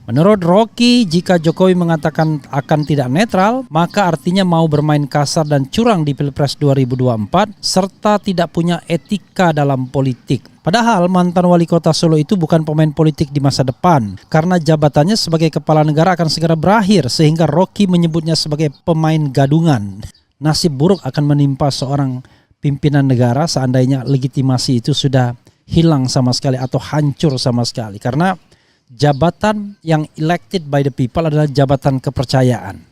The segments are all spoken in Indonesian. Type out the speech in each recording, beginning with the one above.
Menurut Rocky, jika Jokowi mengatakan akan tidak netral, maka artinya mau bermain kasar dan curang di Pilpres 2024 serta tidak punya etika dalam politik. Padahal mantan wali kota Solo itu bukan pemain politik di masa depan karena jabatannya sebagai kepala negara akan segera berakhir sehingga Rocky menyebutnya sebagai pemain gadungan. Nasib buruk akan menimpa seorang pimpinan negara seandainya legitimasi itu sudah hilang sama sekali atau hancur sama sekali karena jabatan yang elected by the people adalah jabatan kepercayaan.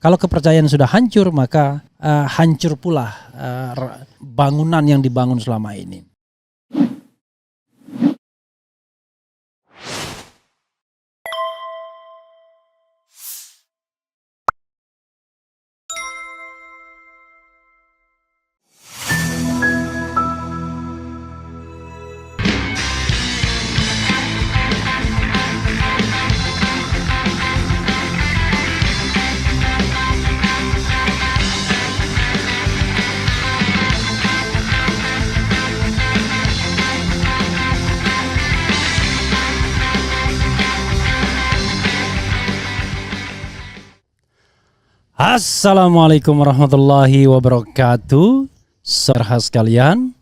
Kalau kepercayaan sudah hancur, maka hancur pula bangunan yang dibangun selama ini. Assalamualaikum warahmatullahi wabarakatuh. Saudara sekalian,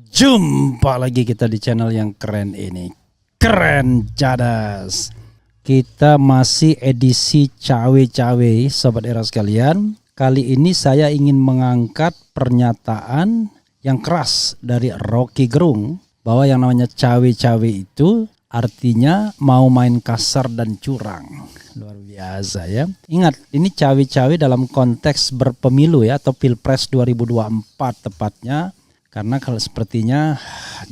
jumpa lagi kita di channel yang keren ini. Keren cadas. Kita masih edisi cawe-cawe sobat era sekalian. Kali ini saya ingin mengangkat pernyataan yang keras dari Rocky Gerung bahwa yang namanya cawe-cawe itu artinya mau main kasar dan curang. Luar biasa ya. Ingat, ini cawe-cawe dalam konteks berpemilu ya, atau Pilpres 2024 tepatnya. Karena kalau sepertinya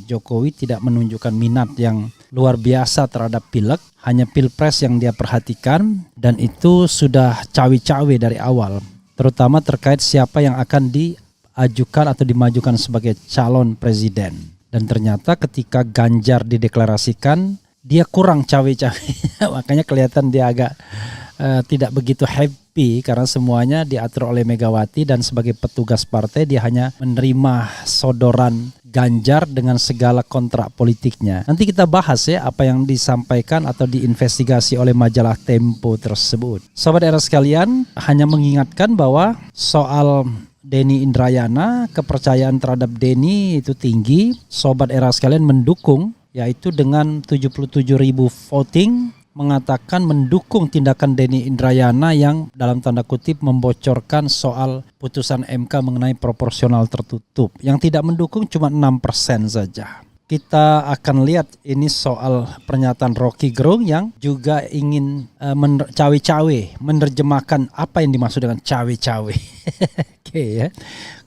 Jokowi tidak menunjukkan minat yang luar biasa terhadap pileg, hanya Pilpres yang dia perhatikan, dan itu sudah cawe-cawe dari awal. Terutama terkait siapa yang akan diajukan atau dimajukan sebagai calon presiden. Dan ternyata ketika Ganjar dideklarasikan, dia kurang cawe-cawe. Makanya kelihatan dia agak tidak begitu happy karena semuanya diatur oleh Megawati dan sebagai petugas partai dia hanya menerima sodoran Ganjar dengan segala kontrak politiknya. Nanti kita bahas ya apa yang disampaikan atau diinvestigasi oleh majalah Tempo tersebut. Sobat era sekalian, hanya mengingatkan bahwa soal Denny Indrayana, kepercayaan terhadap Denny itu tinggi. Sobat era sekalian mendukung, yaitu dengan 77.000 voting mengatakan mendukung tindakan Denny Indrayana yang dalam tanda kutip membocorkan soal putusan MK mengenai proporsional tertutup. Yang tidak mendukung cuma 6% saja. Kita akan lihat ini soal pernyataan Rocky Gerung yang juga ingin cawe-cawe, menerjemahkan apa yang dimaksud dengan cawe-cawe. Oke ya.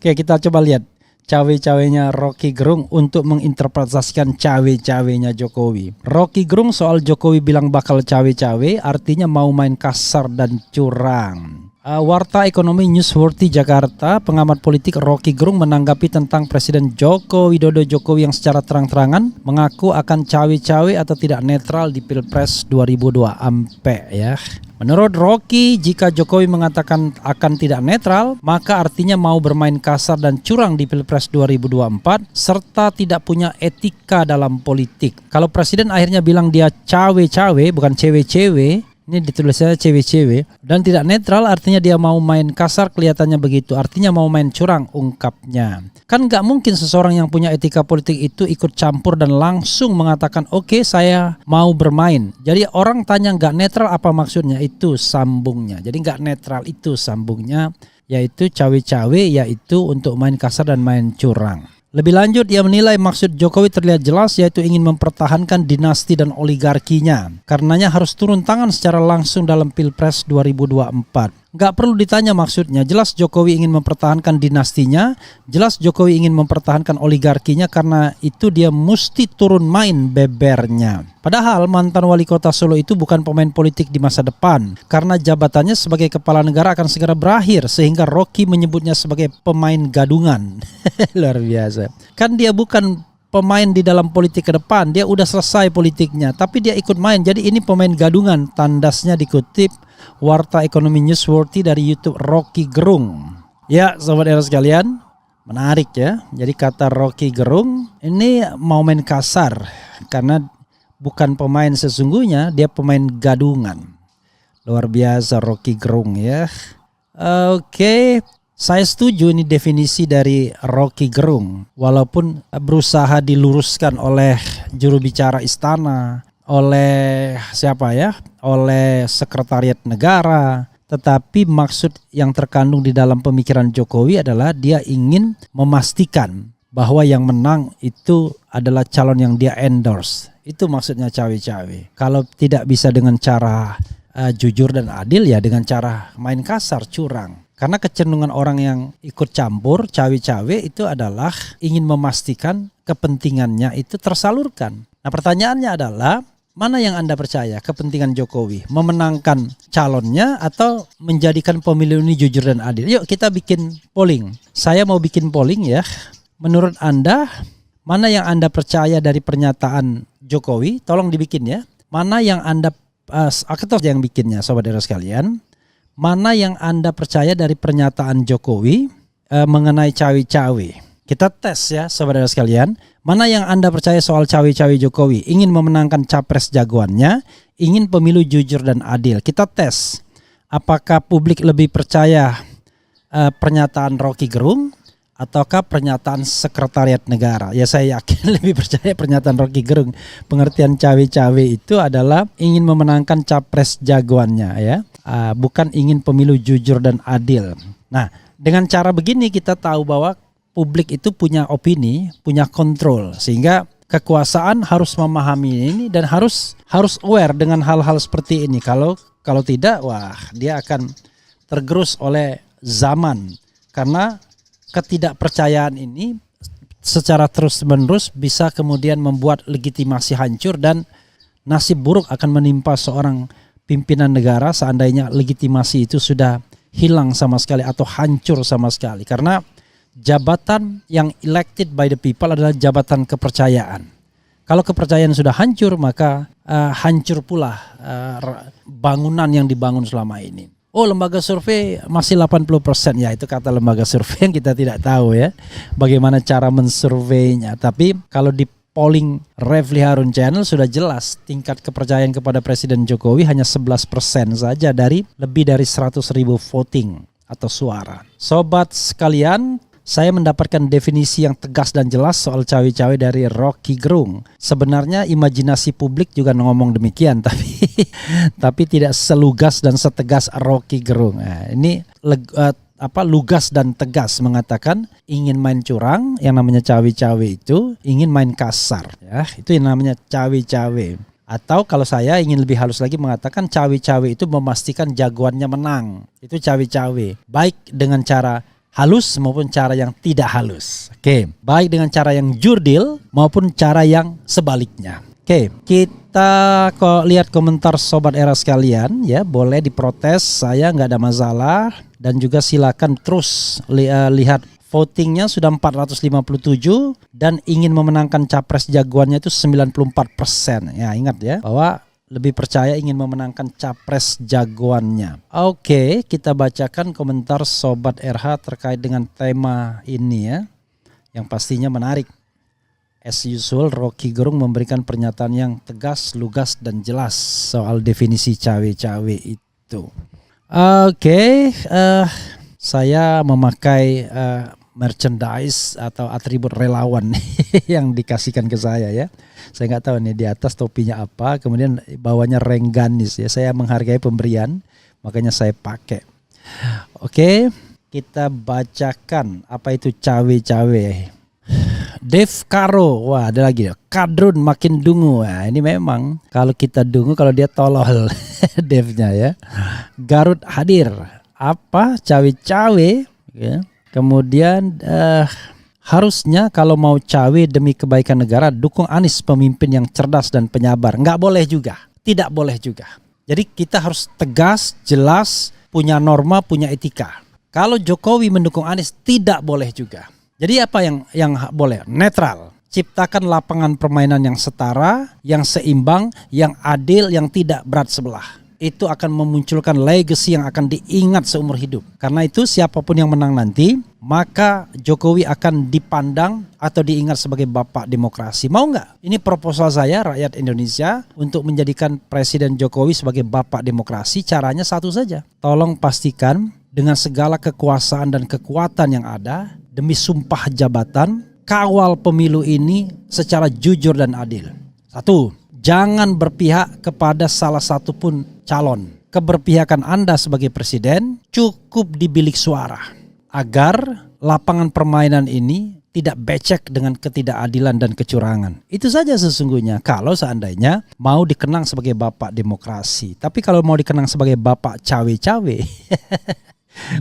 Oke, kita coba lihat cawe-cawenya Rocky Gerung untuk menginterpretasikan cawe-cawenya Jokowi. Rocky Gerung soal Jokowi bilang bakal cawe-cawe artinya mau main kasar dan curang. Warta Ekonomi Newsworthy Jakarta, pengamat politik Rocky Gerung menanggapi tentang Presiden Joko Widodo Jokowi yang secara terang-terangan mengaku akan cawe-cawe atau tidak netral di Pilpres 2024 ya. Menurut Rocky, jika Jokowi mengatakan akan tidak netral, maka artinya mau bermain kasar dan curang di Pilpres 2024 serta tidak punya etika dalam politik. Kalau Presiden akhirnya bilang dia cawe-cawe bukan cewe-cewe, ini ditulisnya cewek-cewek, dan tidak netral artinya dia mau main kasar, kelihatannya begitu. Artinya mau main curang, ungkapnya. Kan gak mungkin seseorang yang punya etika politik itu ikut campur dan langsung mengatakan oke, saya mau bermain. Jadi orang tanya gak netral apa maksudnya, itu sambungnya. Jadi gak netral itu sambungnya, yaitu cawe-cawe, yaitu untuk main kasar dan main curang. Lebih lanjut, ia menilai maksud Jokowi terlihat jelas, yaitu ingin mempertahankan dinasti dan oligarkinya. Karenanya harus turun tangan secara langsung dalam Pilpres 2024. Gak perlu ditanya maksudnya, jelas Jokowi ingin mempertahankan dinastinya, jelas Jokowi ingin mempertahankan oligarkinya, karena itu dia mesti turun main bebernya. Padahal mantan wali kota Solo itu bukan pemain politik di masa depan, karena jabatannya sebagai kepala negara akan segera berakhir, sehingga Rocky menyebutnya sebagai pemain gadungan. Luar biasa. Kan dia bukan pemain di dalam politik ke depan, dia udah selesai politiknya, tapi dia ikut main, jadi ini pemain gadungan. Tandasnya dikutip Warta Ekonomi Newsworthy dari YouTube Rocky Gerung. Ya sobat era sekalian, menarik ya. Jadi kata Rocky Gerung ini mau main kasar karena bukan pemain sesungguhnya, dia pemain gadungan. Luar biasa Rocky Gerung ya. Oke, saya setuju ini definisi dari Rocky Gerung. Walaupun berusaha diluruskan oleh juru bicara istana, oleh siapa ya? Oleh Sekretariat Negara. Tetapi maksud yang terkandung di dalam pemikiran Jokowi adalah dia ingin memastikan bahwa yang menang itu adalah calon yang dia endorse. Itu maksudnya cawe-cawe. Kalau tidak bisa dengan cara jujur dan adil, ya dengan cara main kasar, curang. Karena kecenderungan orang yang ikut campur cawe-cawe itu adalah ingin memastikan kepentingannya itu tersalurkan. Nah pertanyaannya adalah, mana yang Anda percaya kepentingan Jokowi? Memenangkan calonnya atau menjadikan pemilu ini jujur dan adil? Yuk kita bikin polling. Saya mau bikin polling ya. Menurut Anda, mana yang Anda percaya dari pernyataan Jokowi? Tolong dibikin ya. Mana yang Anda atau yang bikinnya sobat era sekalian, mana yang Anda percaya dari pernyataan Jokowi mengenai cawe-cawe? Kita tes ya sobat era sekalian, mana yang Anda percaya soal cawe-cawe Jokowi? Ingin memenangkan capres jagoannya, ingin pemilu jujur dan adil. Kita tes apakah publik lebih percaya pernyataan Rocky Gerung ataukah pernyataan Sekretariat Negara. Ya saya yakin lebih percaya pernyataan Rocky Gerung. Pengertian cawe-cawe itu adalah ingin memenangkan capres jagoannya ya, bukan ingin pemilu jujur dan adil. Nah dengan cara begini kita tahu bahwa publik itu punya opini, punya kontrol, sehingga kekuasaan harus memahami ini dan harus aware dengan hal-hal seperti ini. Kalau tidak, wah dia akan tergerus oleh zaman, karena ketidakpercayaan ini secara terus-menerus bisa kemudian membuat legitimasi hancur dan nasib buruk akan menimpa seorang pimpinan negara seandainya legitimasi itu sudah hilang sama sekali atau hancur sama sekali. Karena jabatan yang elected by the people adalah jabatan kepercayaan. Kalau kepercayaan sudah hancur, maka hancur pula bangunan yang dibangun selama ini. Oh, lembaga survei masih 80%, ya itu kata lembaga survei yang kita tidak tahu ya bagaimana cara mensurveinya. Tapi kalau di polling Refli Harun Channel sudah jelas tingkat kepercayaan kepada Presiden Jokowi hanya 11% saja dari lebih dari 100.000 voting atau suara. Sobat sekalian, saya mendapatkan definisi yang tegas dan jelas soal cawe-cawe dari Rocky Gerung. Sebenarnya imajinasi publik juga ngomong demikian, tapi tidak selugas dan setegas Rocky Gerung. Nah, ini lugas dan tegas mengatakan ingin main curang, yang namanya cawe-cawe itu ingin main kasar, ya itu yang namanya cawe-cawe. Atau kalau saya ingin lebih halus lagi mengatakan cawe-cawe itu memastikan jagoannya menang. Itu cawe-cawe, baik dengan cara halus maupun cara yang tidak halus. Oke, baik dengan cara yang jurdil maupun cara yang sebaliknya. Oke, kita lihat komentar sobat era sekalian ya, boleh diprotes, saya nggak ada masalah, dan juga silakan terus lihat votingnya sudah 457 dan ingin memenangkan capres jagoannya itu 94%. Ya ingat ya bahwa lebih percaya ingin memenangkan capres jagoannya. Oke, kita bacakan komentar Sobat RH terkait dengan tema ini ya, yang pastinya menarik. As usual, Rocky Gerung memberikan pernyataan yang tegas, lugas, dan jelas soal definisi cawe-cawe itu. Oke, saya memakai merchandise atau atribut relawan yang dikasihkan ke saya ya. Saya nggak tahu nih di atas topinya apa, kemudian bawahnya Rengganis ya. Saya menghargai pemberian, makanya saya pakai. Oke, kita bacakan apa itu cawe-cawe. Dev Karo, wah ada lagi ya. Kadrun makin dungu. Nah, ini memang kalau kita dungu, kalau dia tolol Devnya ya. Garut hadir. Apa cawe-cawe? Ya. Kemudian harusnya kalau mau cawe demi kebaikan negara, dukung Anies pemimpin yang cerdas dan penyabar. Nggak boleh juga, tidak boleh juga. Jadi kita harus tegas, jelas, punya norma, punya etika. Kalau Jokowi mendukung Anies tidak boleh juga. Jadi apa yang boleh? Netral. Ciptakan lapangan permainan yang setara, yang seimbang, yang adil, yang tidak berat sebelah. itu akan memunculkan legacy yang akan diingat seumur hidup. Karena itu siapapun yang menang nanti, maka Jokowi akan dipandang atau diingat sebagai bapak demokrasi. Mau nggak? Ini proposal saya rakyat Indonesia untuk menjadikan Presiden Jokowi sebagai bapak demokrasi. Caranya satu saja. Tolong pastikan dengan segala kekuasaan dan kekuatan yang ada, demi sumpah jabatan, kawal pemilu ini secara jujur dan adil. Satu, jangan berpihak kepada salah satu pun calon. Keberpihakan Anda sebagai presiden cukup di bilik suara agar lapangan permainan ini tidak becek dengan ketidakadilan dan kecurangan. Itu saja sesungguhnya kalau seandainya mau dikenang sebagai bapak demokrasi. Tapi kalau mau dikenang sebagai bapak cawe-cawe,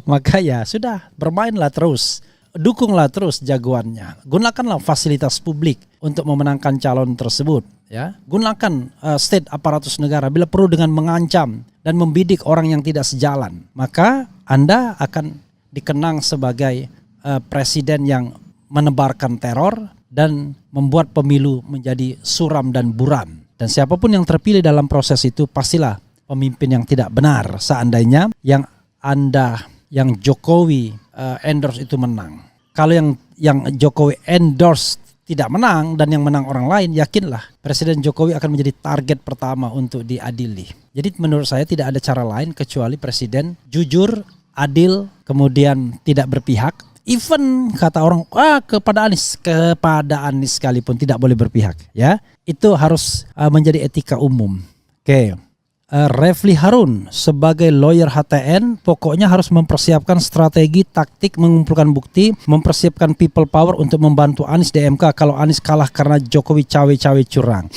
maka ya sudah, bermainlah terus. Dukunglah terus jagoannya. Gunakanlah fasilitas publik untuk memenangkan calon tersebut. Ya, gunakan state aparatus negara bila perlu dengan mengancam dan membidik orang yang tidak sejalan. Maka Anda akan dikenang sebagai presiden yang menebarkan teror dan membuat pemilu menjadi suram dan buram. Dan siapapun yang terpilih dalam proses itu pastilah pemimpin yang tidak benar seandainya yang Jokowi endorse itu menang. Kalau yang Jokowi endorse tidak menang dan yang menang orang lain, yakinlah Presiden Jokowi akan menjadi target pertama untuk diadili. Jadi menurut saya tidak ada cara lain kecuali presiden jujur, adil, kemudian tidak berpihak. Even kata orang kepada Anies sekalipun tidak boleh berpihak, ya. Itu harus menjadi etika umum. Oke. Refli Harun sebagai lawyer HTN pokoknya harus mempersiapkan strategi, taktik, mengumpulkan bukti, mempersiapkan people power untuk membantu Anies di MK kalau Anies kalah karena Jokowi cawe-cawe curang.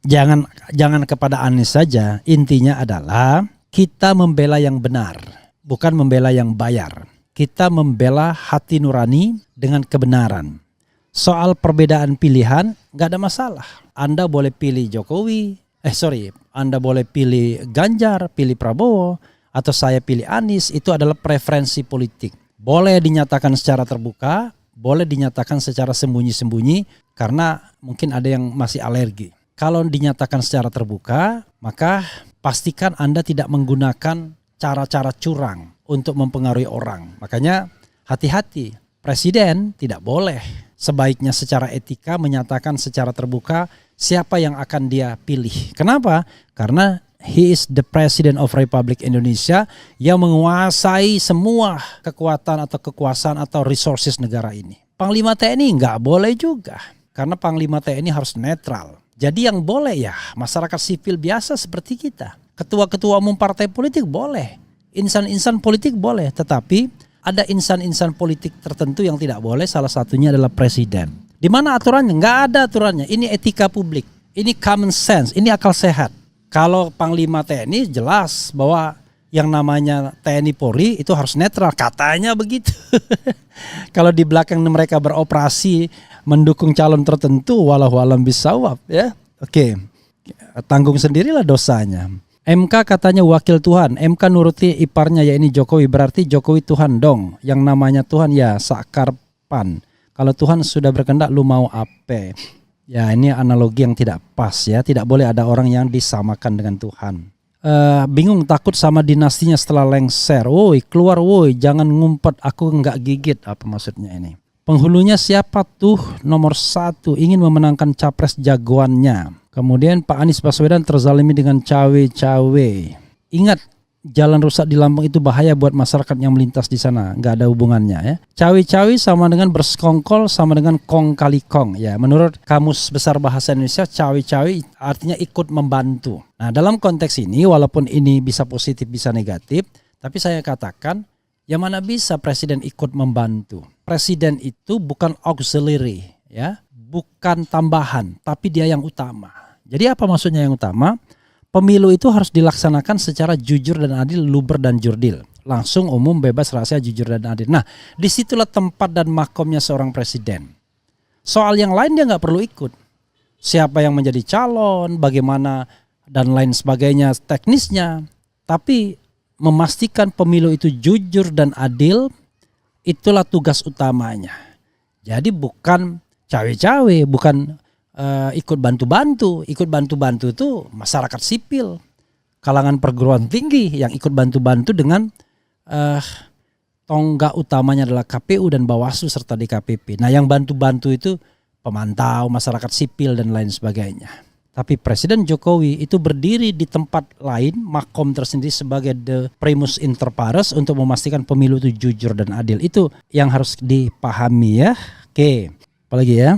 Jangan kepada Anies saja. Intinya adalah kita membela yang benar, bukan membela yang bayar. Kita membela hati nurani dengan kebenaran. Soal perbedaan pilihan gak ada masalah. Anda boleh pilih Anda boleh pilih Ganjar, pilih Prabowo, atau saya pilih Anies, itu adalah preferensi politik. Boleh dinyatakan secara terbuka, boleh dinyatakan secara sembunyi-sembunyi, karena mungkin ada yang masih alergi. Kalau dinyatakan secara terbuka, maka pastikan Anda tidak menggunakan cara-cara curang untuk mempengaruhi orang. Makanya hati-hati, presiden tidak boleh sebaiknya secara etika menyatakan secara terbuka siapa yang akan dia pilih. Kenapa? Karena he is the President of Republic Indonesia yang menguasai semua kekuatan atau kekuasaan atau resources negara ini. Panglima TNI nggak boleh juga, karena Panglima TNI harus netral. Jadi yang boleh ya masyarakat sipil biasa seperti kita. Ketua-ketua umum partai politik boleh, insan-insan politik boleh, tetapi ada insan-insan politik tertentu yang tidak boleh, salah satunya adalah presiden. Di mana aturannya? Nggak ada aturannya. Ini etika publik, ini common sense, ini akal sehat. Kalau Panglima TNI jelas bahwa yang namanya TNI Polri itu harus netral, katanya begitu. Kalau di belakang mereka beroperasi mendukung calon tertentu, walau alam bisawab, ya. Oke, tanggung sendirilah dosanya. MK katanya wakil Tuhan, MK nuruti iparnya ya ini Jokowi, berarti Jokowi Tuhan dong. Yang namanya Tuhan ya sakarpan. Kalau Tuhan sudah berkehendak lu mau apa? Ya ini analogi yang tidak pas ya. Tidak boleh ada orang yang disamakan dengan Tuhan. Bingung takut sama dinastinya setelah lengser. Woi keluar woi, jangan ngumpet, aku nggak gigit. Apa maksudnya ini? Penghulunya siapa tuh nomor 1 ingin memenangkan capres jagoannya. Kemudian Pak Anies Baswedan terzalimi dengan cawe-cawe. Ingat, jalan rusak di Lampung itu bahaya buat masyarakat yang melintas di sana. Nggak ada hubungannya ya. Cawe-cawe sama dengan bersekongkol sama dengan kong kali kong. Ya, menurut Kamus Besar Bahasa Indonesia, cawe-cawe artinya ikut membantu. Nah, dalam konteks ini walaupun ini bisa positif bisa negatif, tapi saya katakan yang mana bisa presiden ikut membantu. Presiden itu bukan auxiliary ya, bukan tambahan, tapi dia yang utama. Jadi apa maksudnya yang utama? Pemilu itu harus dilaksanakan secara jujur dan adil, luber dan jurdil. Langsung, umum, bebas, rahasia, jujur dan adil. Nah, disitulah tempat dan makomnya seorang presiden. Soal yang lain dia nggak perlu ikut. Siapa yang menjadi calon, bagaimana dan lain sebagainya teknisnya. Tapi memastikan pemilu itu jujur dan adil, itulah tugas utamanya. Jadi bukan cawe-cawe, bukan ikut bantu-bantu. Ikut bantu-bantu itu masyarakat sipil. kalangan perguruan tinggi yang ikut bantu-bantu dengan tonggak utamanya adalah KPU dan Bawaslu serta DKPP. Nah yang bantu-bantu itu pemantau, masyarakat sipil dan lain sebagainya. Tapi Presiden Jokowi itu berdiri di tempat lain, makom tersendiri sebagai the primus inter pares untuk memastikan pemilu itu jujur dan adil. Itu yang harus dipahami ya. Oke, apalagi ya.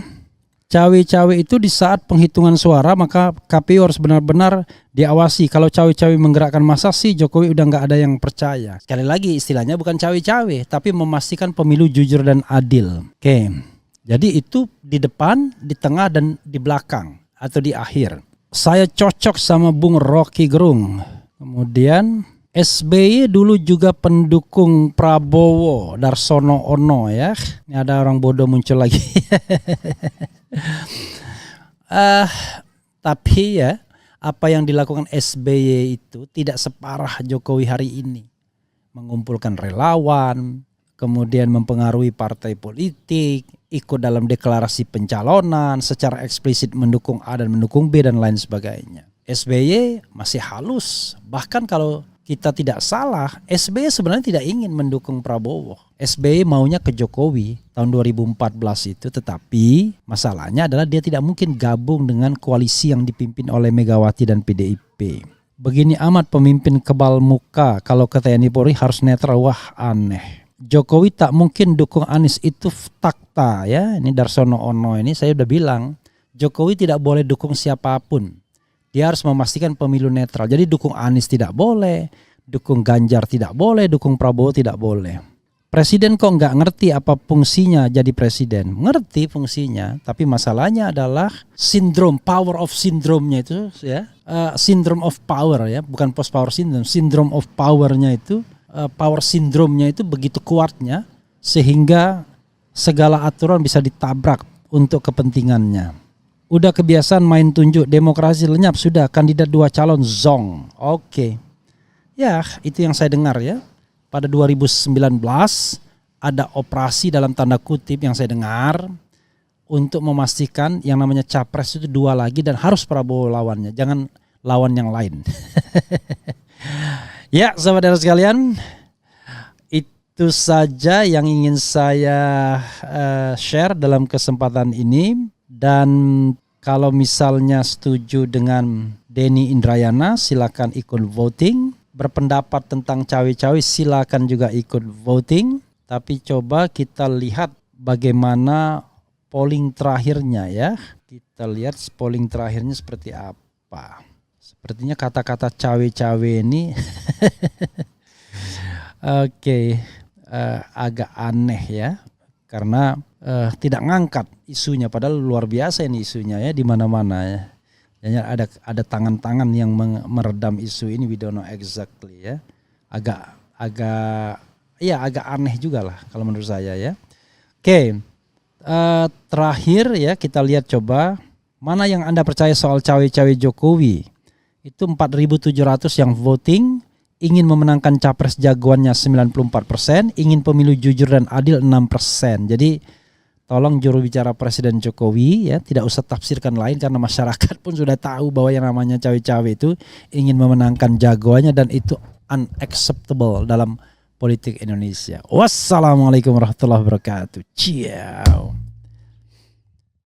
Cawe-cawe itu di saat penghitungan suara maka KPU harus benar-benar diawasi. Kalau cawe-cawe menggerakkan massa sih Jokowi udah nggak ada yang percaya. Sekali lagi istilahnya bukan cawe-cawe tapi memastikan pemilu jujur dan adil. Oke, jadi itu di depan, di tengah dan di belakang atau di akhir. Saya cocok sama Bung Rocky Gerung. Kemudian SBY dulu juga pendukung Prabowo, Darsono Ono ya. Ini ada orang bodoh muncul lagi. Tapi ya apa yang dilakukan SBY itu tidak separah Jokowi hari ini. Mengumpulkan relawan, kemudian mempengaruhi partai politik, ikut dalam deklarasi pencalonan, secara eksplisit mendukung A dan mendukung B dan lain sebagainya. SBY masih halus, bahkan kalau kita tidak salah, SBY sebenarnya tidak ingin mendukung Prabowo. SBY maunya ke Jokowi tahun 2014 itu, tetapi masalahnya adalah dia tidak mungkin gabung dengan koalisi yang dipimpin oleh Megawati dan PDIP. Begini amat pemimpin kebal muka, kalau ke TNI Polri harus netral, wah aneh. Jokowi tak mungkin dukung Anies, itu fakta ya. Ini Darsono Ono ini saya udah bilang, Jokowi tidak boleh dukung siapapun. Dia harus memastikan pemilu netral. Jadi dukung Anies tidak boleh, dukung Ganjar tidak boleh, dukung Prabowo tidak boleh. Presiden kok nggak ngerti apa fungsinya jadi presiden? Ngerti fungsinya, tapi masalahnya adalah sindrom, power of syndrome-nya itu ya. Syndrome of power ya, bukan post power syndrome. Syndrome of power-nya itu, power syndrome-nya itu begitu kuatnya sehingga segala aturan bisa ditabrak untuk kepentingannya. Udah kebiasaan main tunjuk, demokrasi lenyap sudah, kandidat 2 calon zong. Oke. Ya, itu yang saya dengar ya. Pada 2019 ada operasi dalam tanda kutip yang saya dengar untuk memastikan yang namanya capres itu 2 lagi dan harus Prabowo lawannya, jangan lawan yang lain. Ya, sahabat sekalian, itu saja yang ingin saya share dalam kesempatan ini. Dan kalau misalnya setuju dengan Denny Indrayana, silakan ikut voting. Berpendapat tentang cawe-cawe silakan juga ikut voting. Tapi coba kita lihat bagaimana polling terakhirnya ya. Kita lihat polling terakhirnya seperti apa. Sepertinya kata-kata cawe-cawe ini agak aneh ya. Karena tidak ngangkat isunya, padahal luar biasa ini isunya ya di mana-mana ya. Jadi ada tangan-tangan yang meredam isu ini, we don't know exactly ya. Agak aneh juga lah kalau menurut saya ya. Oke, terakhir ya kita lihat coba mana yang Anda percaya soal cawe-cawe Jokowi. Itu 4.700 yang voting ingin memenangkan capres jagoannya 94%, ingin pemilu jujur dan adil 6%. Jadi tolong juru bicara Presiden Jokowi ya tidak usah tafsirkan lain karena masyarakat pun sudah tahu bahwa yang namanya cawe-cawe itu ingin memenangkan jagoannya dan itu unacceptable dalam politik Indonesia. Wassalamualaikum warahmatullahi wabarakatuh. Ciao.